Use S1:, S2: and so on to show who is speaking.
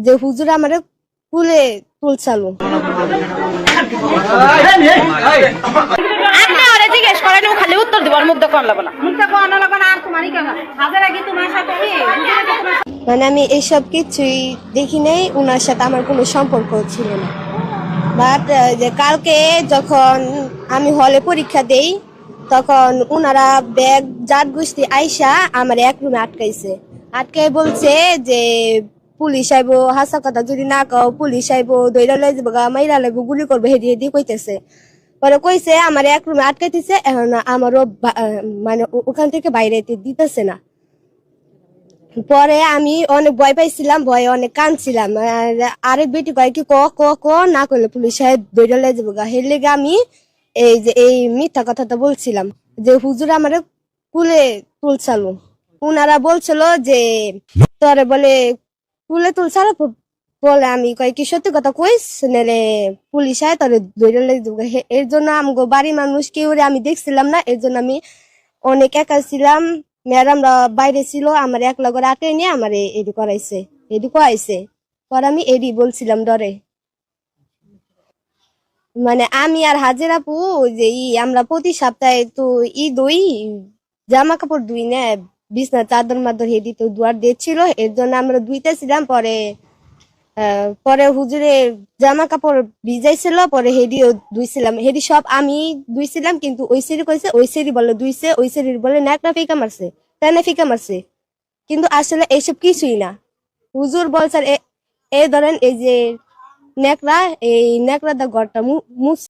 S1: যে হুজুর আমারে কুলে তুলছালো।
S2: আপনি ওরে জিজ্ঞেস করেন, ও খালি উত্তর দিবার মুখ দেখুন লাগবে না, মুখ দেখুন লাগবে না। আর তোমারই কেন হাজার আগে তোমার সাথে কি
S1: মানে আমি এইসব কিছুই দেখি নাই, ওনার সাথে আমার কোনো সম্পর্ক ছিল না। বাট যে কালকে যখন আমি হলে পরীক্ষা দেই তখন উনারা ব্যাগ জাত গোষ্ঠী আইসা আমার এক রুমে আটকাইছে। আটকাই বলছে যে পুলিশ আইবো, হাসা কথা যদি না কও পুলিশ আইবো, দইরা লই যাবো গা, মাইরা লাগবো, গুলি করবো, হেদি হেদি কইতেছে। পরে কইছে আমার এক রুমে আটকাইতেছে, এখন আমারও মানে ওখান থেকে বাইরে দিতেছে না। পরে আমি অনেক ভয় পাইছিলাম, ভয়ে অনেক কাঁদছিলাম। আরেক বেটি কয় কি ক ক ক না করলে পুলিশ সাহেব দৌড়ে লাই যাবো গা, হের লেগে আমি এই মিথ্যা কথাটা বলছিলাম যে হুজুর আমারে কুলে তুলছালো। উনারা বলছিল যে তোরে বলে কুলে তুলছালো, বলে আমি কয় কি সত্যি কথা কইস নাহলে পুলিশ আয় তোরে দৌড়ে লাই যাবো। এর জন্য আমগো বাড়ির মানুষ কেউ আমি দেখছিলাম না, এর জন্য আমি অনেক একা ছিলাম। ম্যাডামরা বাইরে ছিল, আমার একলা করে আটে নিয়ে আমার এডি করাইছে, এডি করাইছে। পর আমি এডি বলছিলাম ডরে। মানে আমি আর হাজির আপু যে আমরা প্রতি সপ্তাহে তো দুই জামা কাপড় ধুই না, বিছনা চাদর মাদর হেডি তো দুয়ার দিয়েছিল, এর জন্য আমরা ধুইতেছিলাম। পরে হুজুরে জামা কাপড় ভিজাইছিল, পরে হেডিও ধুইছিলাম। হেডি সব আমি ধুইছিলাম, কিন্তু ওই সেরি কইছে ওই সেরি বলে ধুইছে, ওই সেরি বলে ন্যাকড়া ফিকা মারছে, তেনে ফিকা মারছে। কিন্তু আসলে এইসব কিছুই না। হুজুর বলছেন এই ধরেন এই যে ন্যাকড়া, এই ন্যাকড়া দা ঘরটা মুছ